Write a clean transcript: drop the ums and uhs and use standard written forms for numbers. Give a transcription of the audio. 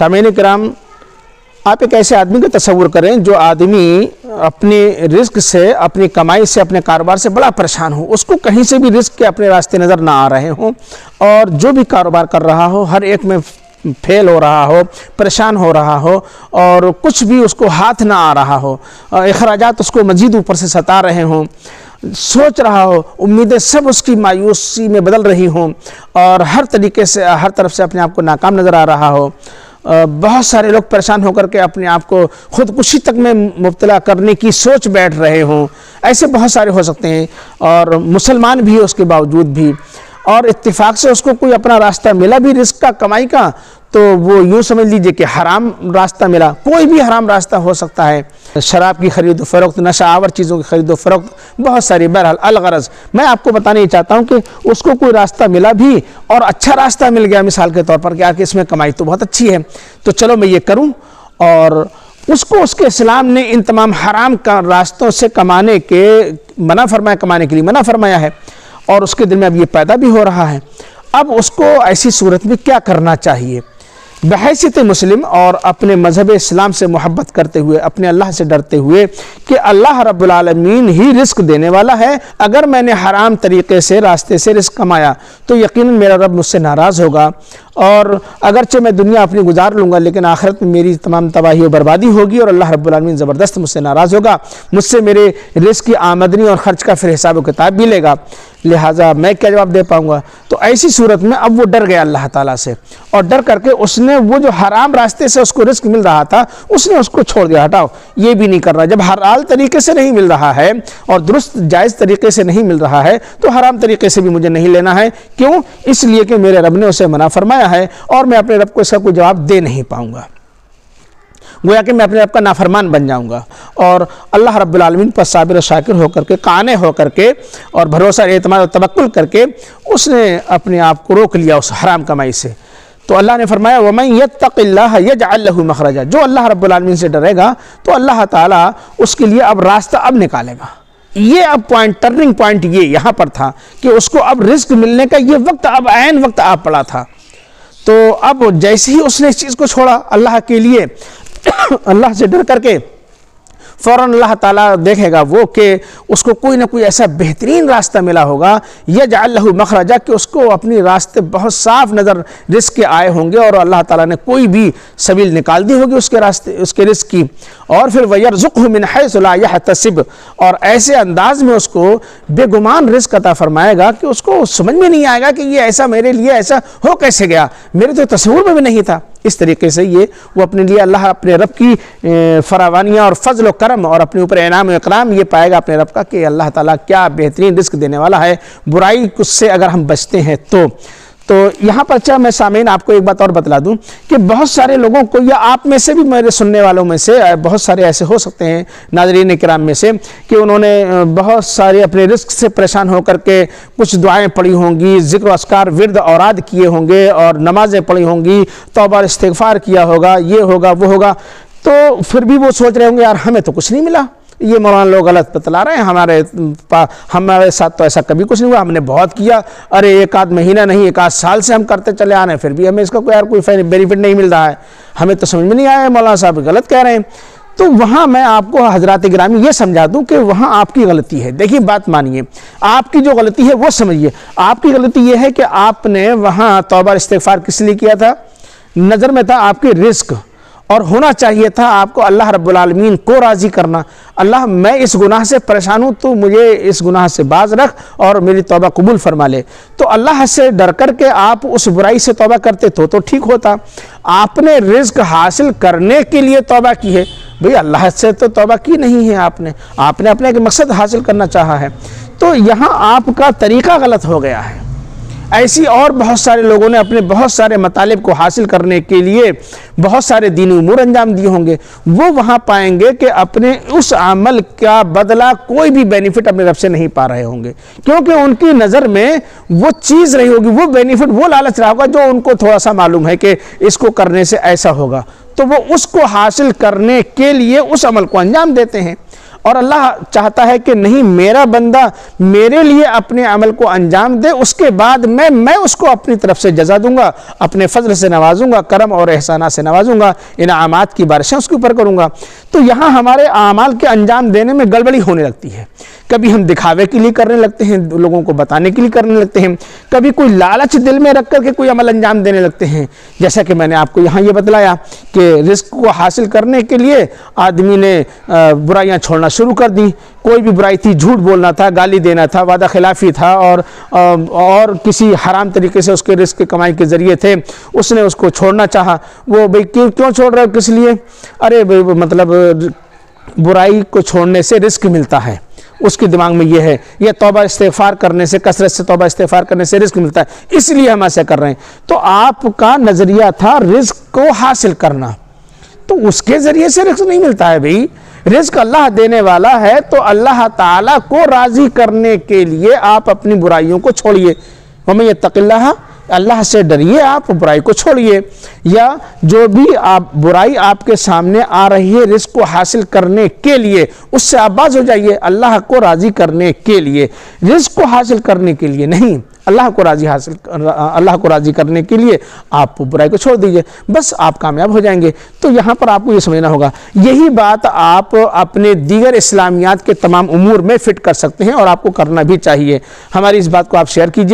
سامعین کرام، آپ ایک ایسے آدمی کا تصور کریں جو آدمی اپنی رزق سے، اپنی کمائی سے، اپنے کاروبار سے بڑا پریشان ہو، اس کو کہیں سے بھی رزق کے اپنے راستے نظر نہ آ رہے ہوں، اور جو بھی کاروبار کر رہا ہو ہر ایک میں فیل ہو رہا ہو، پریشان ہو رہا ہو، اور کچھ بھی اس کو ہاتھ نہ آ رہا ہو، اخراجات اس کو مزید اوپر سے ستا رہے ہوں، سوچ رہا ہو، امیدیں سب اس کی مایوسی میں بدل رہی ہوں، اور ہر طریقے سے، ہر طرف سے اپنے آپ کو ناکام نظر آ رہا ہو، بہت سارے لوگ پریشان ہو کر کے اپنے آپ کو خودکشی تک میں مبتلا کرنے کی سوچ بیٹھ رہے ہوں، ایسے بہت سارے ہو سکتے ہیں، اور مسلمان بھی ہے اس کے باوجود بھی، اور اتفاق سے اس کو کوئی اپنا راستہ ملا بھی رزق کا، کمائی کا، تو وہ یوں سمجھ لیجئے کہ حرام راستہ ملا۔ کوئی بھی حرام راستہ ہو سکتا ہے، شراب کی خرید و فروخت، نشہ آور چیزوں کی خرید و فروخت، بہت ساری۔ بہرحال الغرض میں آپ کو بتانا چاہتا ہوں کہ اس کو کوئی راستہ ملا بھی اور اچھا راستہ مل گیا، مثال کے طور پر کہ آ کے اس میں کمائی تو بہت اچھی ہے، تو چلو میں یہ کروں، اور اس کو اس کے اسلام نے ان تمام حرام کا راستوں سے کمانے کے منع فرمایا، کمانے کے لیے منع فرمایا ہے، اور اس کے دل میں اب یہ پیدا بھی ہو رہا ہے۔ اب اس کو ایسی صورت میں کیا کرنا چاہیے؟ بحیثیت مسلم اور اپنے مذہب اسلام سے محبت کرتے ہوئے، اپنے اللہ سے ڈرتے ہوئے کہ اللہ رب العالمین ہی رزق دینے والا ہے، اگر میں نے حرام طریقے سے، راستے سے رزق کمایا تو یقیناً میرا رب مجھ سے ناراض ہوگا، اور اگرچہ میں دنیا اپنی گزار لوں گا لیکن آخرت میں میری تمام تباہی و بربادی ہوگی، اور اللہ رب العالمین زبردست مجھ سے ناراض ہوگا، مجھ سے میرے رزق کی آمدنی اور خرچ کا پھر حساب و کتاب بھی لے گا، لہٰذا میں کیا جواب دے پاؤں گا؟ تو ایسی صورت میں اب وہ ڈر گیا اللہ تعالیٰ سے، اور ڈر کر کے اس نے وہ جو حرام راستے سے اس کو رزق مل رہا تھا اس نے اس کو چھوڑ دیا، ہٹاؤ یہ بھی نہیں کرنا۔ جب حلال طریقے سے نہیں مل رہا ہے اور درست جائز طریقے سے نہیں مل رہا ہے تو حرام طریقے سے بھی مجھے نہیں لینا ہے۔ کیوں؟ اس لیے کہ میرے رب نے اسے منع فرمایا ہے، اور میں اپنے رب کو اس کا کوئی جواب دے نہیں پاؤں گا، گویا کہ میں اپنے رب کا نافرمان بن جاؤں گا، اور اللہ رب العالمین پر صابر و شاکر ہو کر کے، قانع ہو کر کے، اور بھروسہ، اعتماد و توکل کر کے اس نے اپنے آپ کو روک لیا اس حرام کمائی سے۔ تو اللہ نے فرمایا وَمَن يَتَّقِ اللَّهَ يَجْعَلْ لَهُ مَخْرَجًا، جو اللہ رب العالمین سے ڈرے گا تو اللہ تعالیٰ اس کے لیے اب راستہ اب نکالے گا۔ یہ اب ٹرننگ پوائنٹ یہ یہاں پر تھا کہ اس کو اب رزق ملنے کا یہ وقت اب عین وقت آ پڑا تھا۔ تو اب جیسے ہی اس نے اس چیز کو چھوڑا اللہ کے لیے، اللہ سے ڈر کر کے، فوراً اللہ تعالیٰ دیکھے گا وہ کہ اس کو کوئی نہ کوئی ایسا بہترین راستہ ملا ہوگا، یجعل لہ مخرجا، کہ اس کو اپنی راستے بہت صاف نظر رزق کے آئے ہوں گے، اور اللہ تعالیٰ نے کوئی بھی سبیل نکال دی ہوگی اس کے راستے، اس کے رزق کی، اور پھر وَيَرْزُقْهُ مِنْ حَيْثُ لَا يَحْتَسِبُ، اور ایسے انداز میں اس کو بے گمان رزق عطا فرمائے گا کہ اس کو سمجھ میں نہیں آئے گا کہ یہ ایسا میرے لیے ایسا ہو کیسے گیا، میرے تو تصور میں بھی نہیں تھا۔ اس طریقے سے وہ اپنے لیے اللہ اپنے رب کی فراوانیاں اور فضل و کرم اور اپنے اوپر انعام و اکرام یہ پائے گا اپنے رب کا کہ اللہ تعالیٰ کیا بہترین رزق دینے والا ہے، برائی سے اگر ہم بچتے ہیں تو یہاں پر میں سامعین آپ کو ایک بات اور بتلا دوں کہ بہت سارے لوگوں کو، یا آپ میں سے بھی، میرے سننے والوں میں سے بہت سارے ایسے ہو سکتے ہیں ناظرین کرام میں سے کہ انہوں نے بہت سارے اپنے رزق سے پریشان ہو کر کے کچھ دعائیں پڑھی ہوں گی، ذکر و اذکار ورد اوراد کیے ہوں گے، اور نمازیں پڑھی ہوں گی، توبہ اور استغفار کیا ہوگا، یہ ہوگا وہ ہوگا، تو پھر بھی وہ سوچ رہے ہوں گے یار ہمیں تو کچھ نہیں ملا، یہ مولانا لوگ غلط بتلا رہے ہیں، ہمارے ساتھ تو ایسا کبھی کچھ نہیں ہوا، ہم نے بہت کیا، ارے ایک آدھ مہینہ نہیں، ایک آدھ سال سے ہم کرتے چلے آ رہے ہیں، پھر بھی ہمیں اس کا کوئی بینیفٹ نہیں مل رہا ہے، ہمیں تو سمجھ میں نہیں آیا، مولانا صاحب غلط کہہ رہے ہیں۔ تو وہاں میں آپ کو حضرات گرامی یہ سمجھا دوں کہ وہاں آپ کی غلطی ہے۔ دیکھیے بات مانیے، آپ کی جو غلطی ہے وہ سمجھیے۔ آپ کی غلطی یہ ہے کہ آپ نے وہاں توبہ استغفار کس لیے کیا تھا؟ نظر میں تھا آپ کے رزق، اور ہونا چاہیے تھا آپ کو اللہ رب العالمین کو راضی کرنا۔ اللہ میں اس گناہ سے پریشان ہوں تو مجھے اس گناہ سے باز رکھ اور میری توبہ قبول فرما لے۔ تو اللہ سے ڈر کر کے آپ اس برائی سے توبہ کرتے تو ٹھیک ہوتا۔ آپ نے رزق حاصل کرنے کے لیے توبہ کی ہے، بھئی اللہ سے تو توبہ کی نہیں ہے، آپ نے اپنے ایک مقصد حاصل کرنا چاہا ہے، تو یہاں آپ کا طریقہ غلط ہو گیا ہے۔ ایسی اور بہت سارے لوگوں نے اپنے بہت سارے مطالب کو حاصل کرنے کے لیے بہت سارے دینی امور انجام دیے ہوں گے، وہ وہاں پائیں گے کہ اپنے اس عمل کا بدلہ کوئی بھی بینیفٹ اپنے رب سے نہیں پا رہے ہوں گے، کیونکہ ان کی نظر میں وہ چیز رہی ہوگی، وہ بینیفٹ، وہ لالچ رہا ہوگا جو ان کو تھوڑا سا معلوم ہے کہ اس کو کرنے سے ایسا ہوگا، تو وہ اس کو حاصل کرنے کے لیے اس عمل کو انجام دیتے ہیں۔ اور اللہ چاہتا ہے کہ نہیں میرا بندہ میرے لیے اپنے عمل کو انجام دے، اس کے بعد میں اس کو اپنی طرف سے جزا دوں گا، اپنے فضل سے نوازوں گا، کرم اور احسانات سے نوازوں گا، انعامات کی بارشیں اس کے اوپر کروں گا۔ تو یہاں ہمارے اعمال کے انجام دینے میں گڑبڑی ہونے لگتی ہے، کبھی ہم دکھاوے کے لیے کرنے لگتے ہیں، لوگوں کو بتانے کے لیے کرنے لگتے ہیں، کبھی کوئی لالچ دل میں رکھ کر کے کوئی عمل انجام دینے لگتے ہیں، جیسا کہ میں نے آپ کو یہاں یہ بتلایا کہ رزق کو حاصل کرنے کے لیے آدمی نے برائیاں چھوڑنا شروع کر دی۔ کوئی بھی برائی تھی، جھوٹ بولنا تھا، گالی دینا تھا، وعدہ خلافی تھا، اور کسی حرام طریقے سے اس کے رزق کی کمائی کے ذریعے تھے، اس نے اس کو چھوڑنا چاہا۔ وہ بھئی کیوں چھوڑ رہے ہو، کس لیے؟ ارے مطلب برائی کو چھوڑنے سے رزق ملتا ہے، اس کے دماغ میں یہ ہے، یہ توبہ استغفار کرنے سے، کثرت سے توبہ استغفار کرنے سے رزق ملتا ہے، اس لیے ہم ایسا کر رہے ہیں۔ تو آپ کا نظریہ تھا رزق کو حاصل کرنا، تو اس کے ذریعے سے رزق نہیں ملتا ہے بھئی، رزق اللہ دینے والا ہے، تو اللہ تعالیٰ کو راضی کرنے کے لیے آپ اپنی برائیوں کو چھوڑیے۔ وَمَن يَتَّقِ اللَّهَ، اللہ سے ڈریے، آپ برائی کو چھوڑیے، یا جو بھی آپ برائی آپ کے سامنے آ رہی ہے رزق کو حاصل کرنے کے لیے، اس سے آپ باز ہو جائیے، اللہ کو راضی کرنے کے لیے، رزق کو حاصل کرنے کے لیے نہیں، اللہ کو راضی کرنے کے لیے آپ برائی کو چھوڑ دیجئے، بس آپ کامیاب ہو جائیں گے۔ تو یہاں پر آپ کو یہ سمجھنا ہوگا، یہی بات آپ اپنے دیگر اسلامیات کے تمام امور میں فٹ کر سکتے ہیں، اور آپ کو کرنا بھی چاہیے۔ ہماری اس بات کو آپ شیئر کیجئے۔